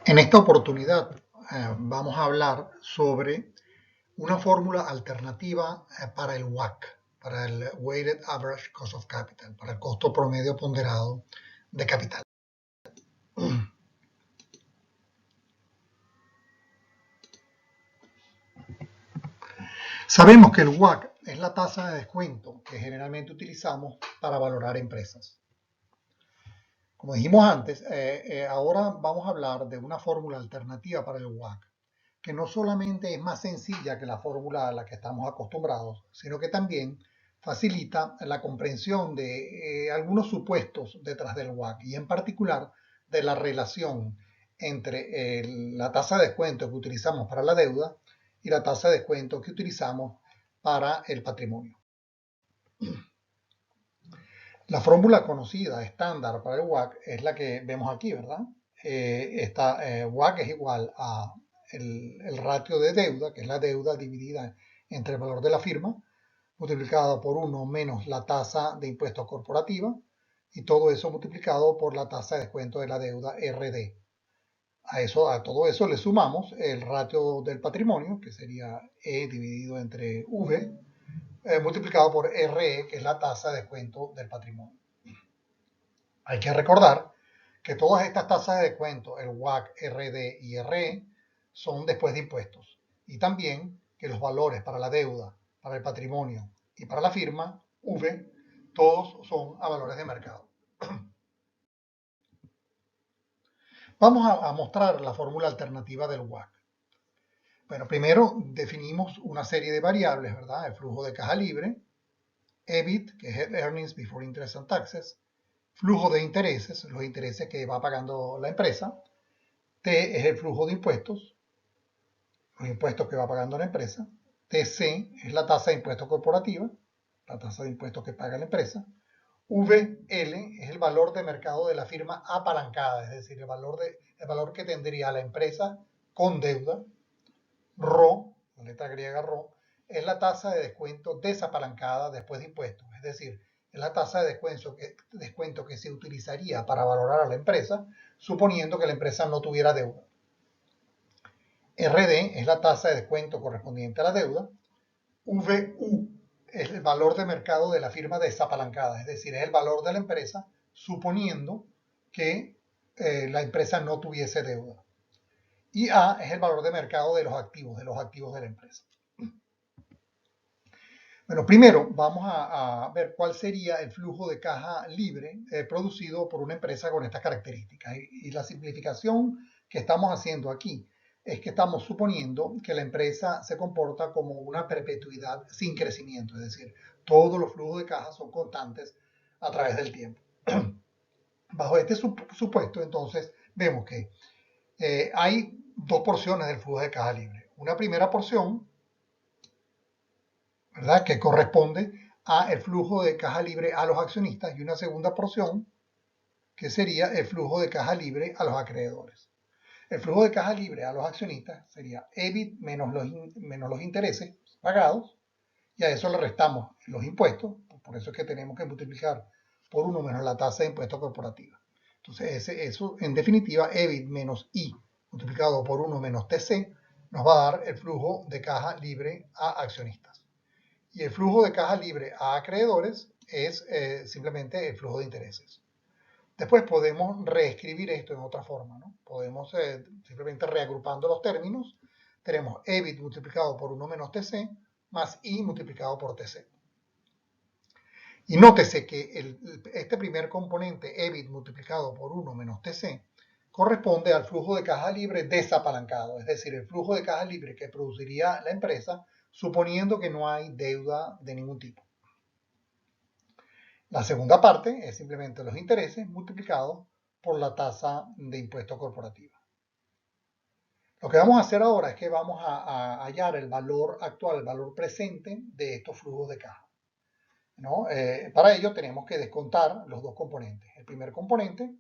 En esta oportunidad vamos a hablar sobre una fórmula alternativa para el WACC, para el Weighted Average Cost of Capital, para el costo promedio ponderado de capital. Sabemos que el WACC es la tasa de descuento que generalmente utilizamos para valorar empresas. Como dijimos antes, ahora vamos a hablar de una fórmula alternativa para el WACC, que no solamente es más sencilla que la fórmula a la que estamos acostumbrados, sino que también facilita la comprensión de algunos supuestos detrás del WACC y en particular de la relación entre la tasa de descuento que utilizamos para la deuda y la tasa de descuento que utilizamos para el patrimonio. La fórmula conocida estándar para el WACC es la que vemos aquí, ¿verdad? WACC es igual a el ratio de deuda, que es la deuda dividida entre el valor de la firma, multiplicado por 1 menos la tasa de impuesto corporativa, y todo eso multiplicado por la tasa de descuento de la deuda RD. A todo eso le sumamos el ratio del patrimonio, que sería E dividido entre V, multiplicado por RE, que es la tasa de descuento del patrimonio. Hay que recordar que todas estas tasas de descuento, el WACC, RD y RE, son después de impuestos. Y también que los valores para la deuda, para el patrimonio y para la firma, V, todos son a valores de mercado. Vamos a mostrar la fórmula alternativa del WACC. Bueno, primero definimos una serie de variables, ¿verdad? El flujo de caja libre, EBIT, que es Earnings Before Interest and Taxes, flujo de intereses, los intereses que va pagando la empresa, T es el flujo de impuestos, los impuestos que va pagando la empresa, TC es la tasa de impuestos corporativa, la tasa de impuestos que paga la empresa, VL es el valor de mercado de la firma apalancada, es decir, el valor que tendría la empresa con deuda, RO, la letra griega RO, es la tasa de descuento desapalancada después de impuestos, es decir, es la tasa de descuento que se utilizaría para valorar a la empresa, suponiendo que la empresa no tuviera deuda. RD es la tasa de descuento correspondiente a la deuda. VU es el valor de mercado de la firma desapalancada, es decir, es el valor de la empresa suponiendo que la empresa no tuviese deuda. Y A es el valor de mercado de los activos de la empresa. Bueno, primero vamos a ver cuál sería el flujo de caja libre producido por una empresa con estas características. Y la simplificación que estamos haciendo aquí es que estamos suponiendo que la empresa se comporta como una perpetuidad sin crecimiento, es decir, todos los flujos de caja son constantes a través del tiempo. Bajo este supuesto, entonces, vemos que hay dos porciones del flujo de caja libre. Una primera porción, ¿verdad?, que corresponde a el flujo de caja libre a los accionistas, y una segunda porción que sería el flujo de caja libre a los acreedores. El flujo de caja libre a los accionistas sería EBIT menos los intereses pagados, y a eso le restamos los impuestos, por eso es que tenemos que multiplicar por 1 menos la tasa de impuesto corporativa. Entonces eso en definitiva, EBIT menos I multiplicado por 1 menos TC nos va a dar el flujo de caja libre a accionistas. Y el flujo de caja libre a acreedores es simplemente el flujo de intereses. Después podemos reescribir esto en otra forma, ¿no? Podemos simplemente reagrupando los términos, tenemos EBIT multiplicado por 1 menos TC más I multiplicado por TC. Y nótese que este primer componente, EBIT multiplicado por 1 menos TC, corresponde al flujo de caja libre desapalancado, es decir, el flujo de caja libre que produciría la empresa suponiendo que no hay deuda de ningún tipo. La segunda parte es simplemente los intereses multiplicados por la tasa de impuesto corporativa. Lo que vamos a hacer ahora es que vamos a hallar el valor actual, el valor presente de estos flujos de caja, ¿no? Para ello tenemos que descontar los dos componentes. El primer componente,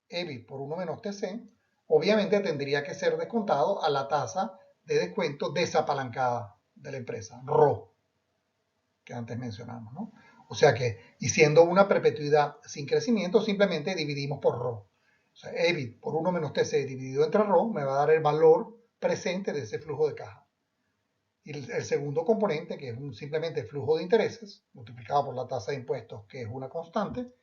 EBIT por 1 menos TC, obviamente tendría que ser descontado a la tasa de descuento desapalancada de la empresa, RO, que antes mencionamos, ¿no? O sea que, y siendo una perpetuidad sin crecimiento, simplemente dividimos por RO. O sea, EBIT por 1 menos TC dividido entre RO me va a dar el valor presente de ese flujo de caja. Y el segundo componente, que es simplemente el flujo de intereses, multiplicado por la tasa de impuestos, que es una constante,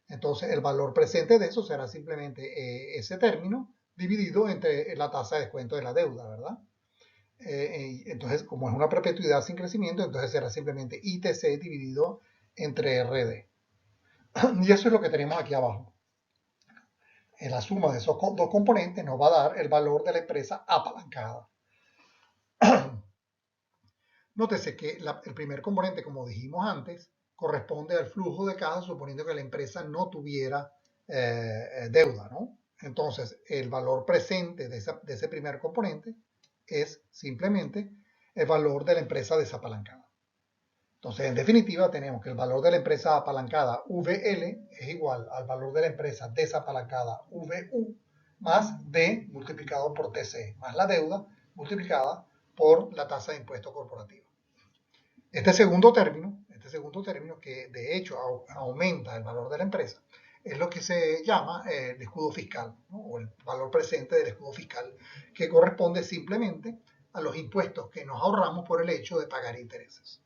entonces el valor presente de eso será simplemente ese término dividido entre la tasa de descuento de la deuda, ¿verdad? Entonces, como es una perpetuidad sin crecimiento, entonces será simplemente ITC dividido entre RD. Y eso es lo que tenemos aquí abajo. En la suma de esos dos componentes nos va a dar el valor de la empresa apalancada. Nótese que el primer componente, como dijimos antes, corresponde al flujo de caja suponiendo que la empresa no tuviera deuda, ¿no? Entonces, el valor presente de ese primer componente es simplemente el valor de la empresa desapalancada. Entonces, en definitiva, tenemos que el valor de la empresa apalancada VL es igual al valor de la empresa desapalancada VU más D multiplicado por TC, más la deuda multiplicada por la tasa de impuesto corporativo. Este segundo término, que de hecho aumenta el valor de la empresa, es lo que se llama el escudo fiscal, ¿no? O el valor presente del escudo fiscal, que corresponde simplemente a los impuestos que nos ahorramos por el hecho de pagar intereses.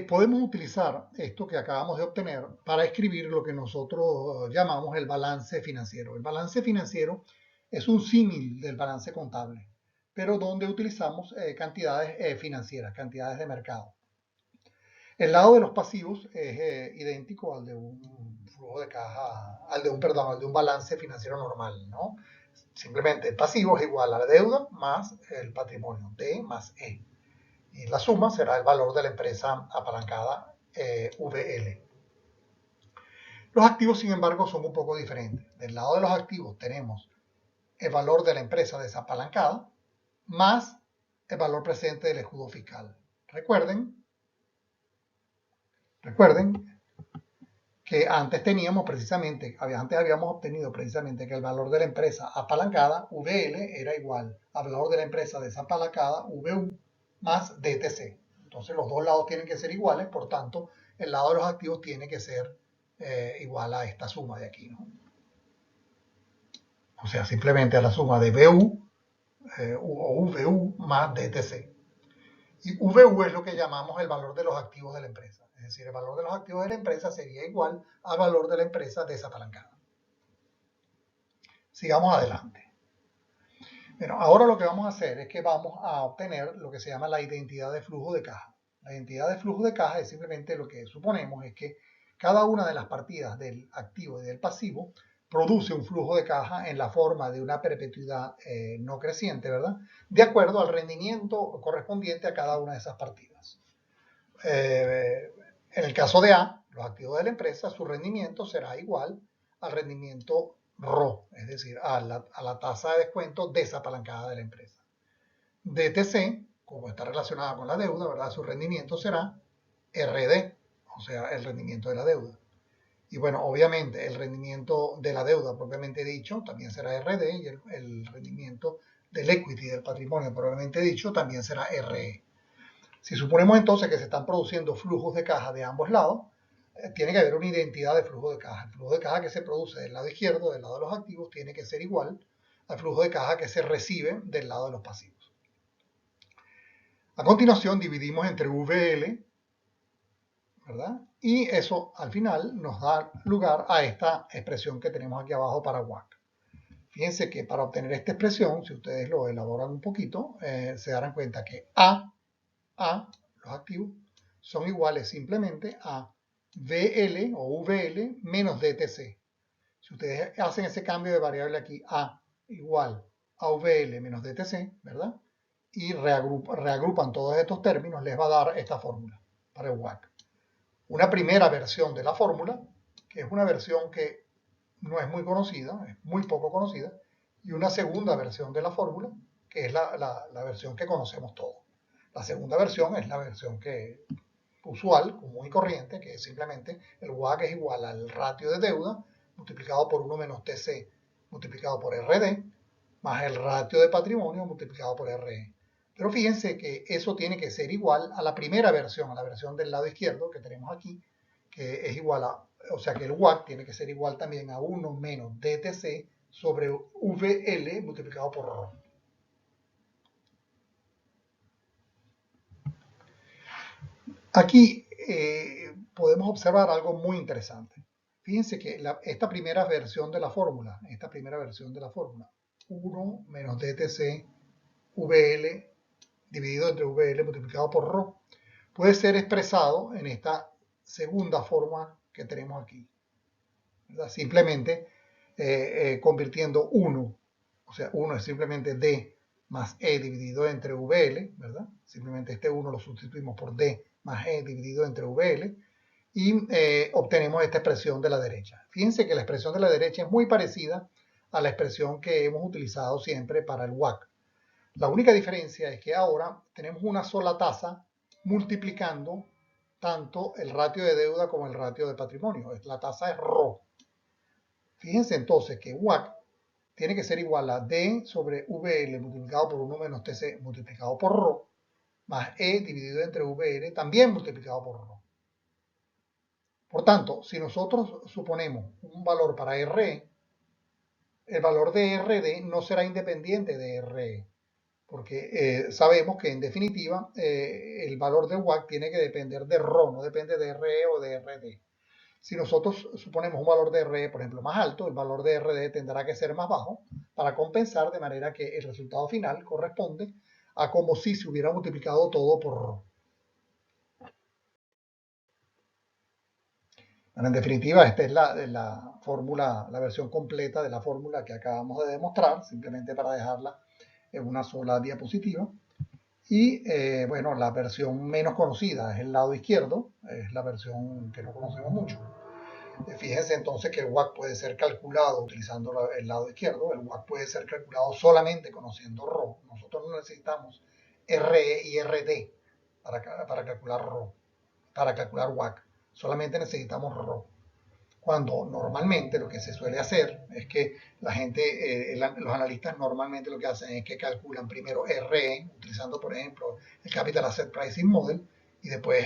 Podemos utilizar esto que acabamos de obtener para escribir lo que nosotros llamamos el balance financiero. El balance financiero es un símil del balance contable, pero donde utilizamos cantidades financieras, cantidades de mercado. El lado de los pasivos es idéntico al de un flujo de caja, al de un balance financiero normal, ¿no? Simplemente el pasivo es igual a la deuda más el patrimonio, D más E. Y la suma será el valor de la empresa apalancada VL. Los activos, sin embargo, son un poco diferentes. Del lado de los activos tenemos el valor de la empresa desapalancada más el valor presente del escudo fiscal. Recuerden que antes habíamos obtenido precisamente que el valor de la empresa apalancada VL era igual al valor de la empresa desapalancada VU más DTC. Entonces los dos lados tienen que ser iguales, por tanto el lado de los activos tiene que ser igual a esta suma de aquí, ¿no? O sea, simplemente a la suma de BU o VU más DTC. Y VU es lo que llamamos el valor de los activos de la empresa. Es decir, el valor de los activos de la empresa sería igual al valor de la empresa desapalancada. Sigamos adelante. Bueno, ahora lo que vamos a hacer es que vamos a obtener lo que se llama la identidad de flujo de caja. La identidad de flujo de caja es simplemente lo que suponemos es que cada una de las partidas del activo y del pasivo produce un flujo de caja en la forma de una perpetuidad no creciente, ¿verdad? De acuerdo al rendimiento correspondiente a cada una de esas partidas. En el caso de A, los activos de la empresa, su rendimiento será igual al rendimiento RO, es decir, a la tasa de descuento desapalancada de la empresa. DTC, como está relacionada con la deuda, ¿verdad? Su rendimiento será RD, o sea, el rendimiento de la deuda. Y bueno, obviamente el rendimiento de la deuda propiamente dicho también será RD y el rendimiento del equity, del patrimonio propiamente dicho, también será RE. Si suponemos entonces que se están produciendo flujos de caja de ambos lados, tiene que haber una identidad de flujo de caja. El flujo de caja que se produce del lado izquierdo, del lado de los activos, tiene que ser igual al flujo de caja que se recibe del lado de los pasivos. A continuación dividimos entre VL, ¿verdad? Y eso al final nos da lugar a esta expresión que tenemos aquí abajo para WACC. Fíjense que para obtener esta expresión, si ustedes lo elaboran un poquito, se darán cuenta que los activos, son iguales simplemente a VL o VL menos DTC. Si ustedes hacen ese cambio de variable aquí, A igual a VL menos DTC, ¿verdad? Y reagrupan todos estos términos, les va a dar esta fórmula para el WACC. Una primera versión de la fórmula, que es una versión que no es muy conocida, es muy poco conocida, y una segunda versión de la fórmula, que es la versión que conocemos todos. La segunda versión es la versión que usual, común y corriente, que es simplemente el WACC es igual al ratio de deuda multiplicado por 1 menos TC multiplicado por RD más el ratio de patrimonio multiplicado por RE. Pero fíjense que eso tiene que ser igual a la primera versión, a la versión del lado izquierdo que tenemos aquí, que es igual a, o sea que el WACC tiene que ser igual también a 1 menos DTC sobre VL multiplicado por ρ. Aquí podemos observar algo muy interesante. Fíjense que esta primera versión de la fórmula, 1 menos DTC VL dividido entre VL multiplicado por ρ, puede ser expresado en esta segunda forma que tenemos aquí, ¿verdad? Simplemente convirtiendo 1, o sea, 1 es simplemente D más E dividido entre VL, ¿verdad? Simplemente este 1 lo sustituimos por D más E dividido entre VL y obtenemos esta expresión de la derecha. Fíjense que la expresión de la derecha es muy parecida a la expresión que hemos utilizado siempre para el WACC. La única diferencia es que ahora tenemos una sola tasa multiplicando tanto el ratio de deuda como el ratio de patrimonio. La tasa es ρ. Fíjense entonces que WACC tiene que ser igual a D sobre VL multiplicado por 1 menos TC multiplicado por ρ más E dividido entre VL también multiplicado por ρ. Por tanto, si nosotros suponemos un valor para RE, el valor de RD no será independiente de RE, porque sabemos que en definitiva el valor del WACC tiene que depender de ρ, no depende de RE o de RD. Si nosotros suponemos un valor de RE, por ejemplo, más alto, el valor de RD tendrá que ser más bajo para compensar, de manera que el resultado final corresponde a como si se hubiera multiplicado todo por ρ. Bueno, en definitiva, esta es la fórmula, la versión completa de la fórmula que acabamos de demostrar, simplemente para dejarla en una sola diapositiva. Y bueno, la versión menos conocida es el lado izquierdo, es la versión que no conocemos mucho. Fíjense entonces que el WACC puede ser calculado utilizando el lado izquierdo, el WACC puede ser calculado solamente conociendo ρ. Nosotros no necesitamos RE y RD para calcular ρ, para calcular WACC. Solamente necesitamos ρ. Cuando normalmente lo que se suele hacer es que la gente, los analistas normalmente lo que hacen es que calculan primero RE, utilizando por ejemplo el Capital Asset Pricing Model, y después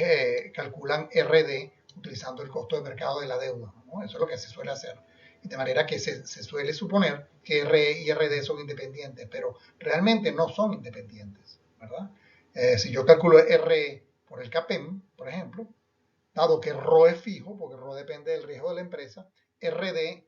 calculan RD utilizando el costo de mercado de la deuda, ¿no? Eso es lo que se suele hacer. De manera que se suele suponer que RE y RD son independientes, pero realmente no son independientes, ¿verdad? Si yo calculo RE por el CAPEM, por ejemplo, dado que ρ es fijo, porque ρ depende del riesgo de la empresa, RD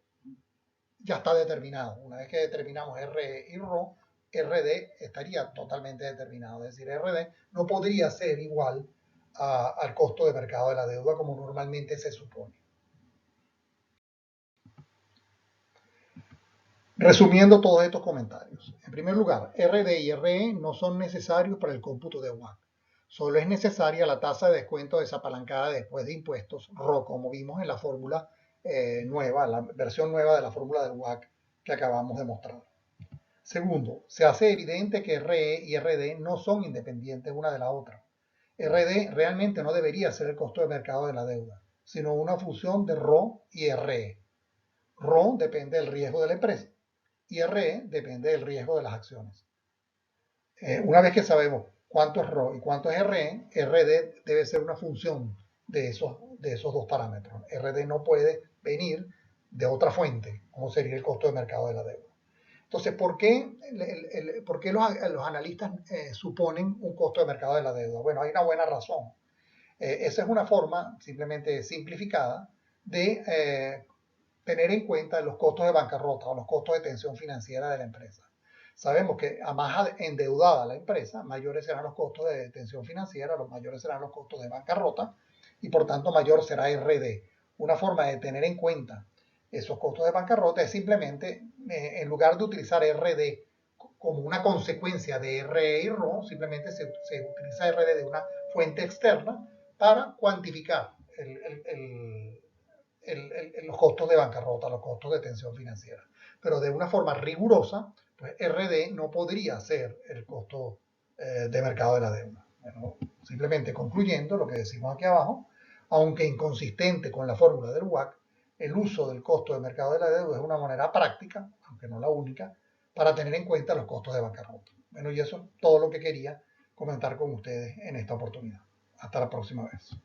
ya está determinado. Una vez que determinamos RE y ρ, RD estaría totalmente determinado. Es decir, RD no podría ser igual al costo de mercado de la deuda como normalmente se supone. Resumiendo todos estos comentarios. En primer lugar, RD y RE no son necesarios para el cómputo de WACC. Solo es necesaria la tasa de descuento desapalancada después de impuestos, RO, como vimos en la fórmula nueva, la versión nueva de la fórmula del WACC que acabamos de mostrar. Segundo, se hace evidente que RE y RD no son independientes una de la otra. RD realmente no debería ser el costo de mercado de la deuda, sino una función de RO y RE. RO depende del riesgo de la empresa y RE depende del riesgo de las acciones. Una vez que sabemos cuánto es ρ y cuánto es RE, RD debe ser una función de esos dos parámetros. RD no puede venir de otra fuente, como sería el costo de mercado de la deuda. Entonces, ¿por qué los analistas suponen un costo de mercado de la deuda? Bueno, hay una buena razón. Esa es una forma simplemente simplificada de tener en cuenta los costos de bancarrota o los costos de tensión financiera de la empresa. Sabemos que a más endeudada la empresa, mayores serán los costos de tensión financiera, los mayores serán los costos de bancarrota y por tanto mayor será RD. Una forma de tener en cuenta esos costos de bancarrota es simplemente, en lugar de utilizar RD como una consecuencia de RE y RO, simplemente se utiliza RD de una fuente externa para cuantificar los costos de bancarrota, los costos de tensión financiera. Pero de una forma rigurosa, pues RD no podría ser el costo de mercado de la deuda. Bueno, simplemente concluyendo lo que decimos aquí abajo, aunque inconsistente con la fórmula del WACC, el uso del costo de mercado de la deuda es una manera práctica, aunque no la única, para tener en cuenta los costos de bancarrota. Bueno, y eso es todo lo que quería comentar con ustedes en esta oportunidad. Hasta la próxima vez.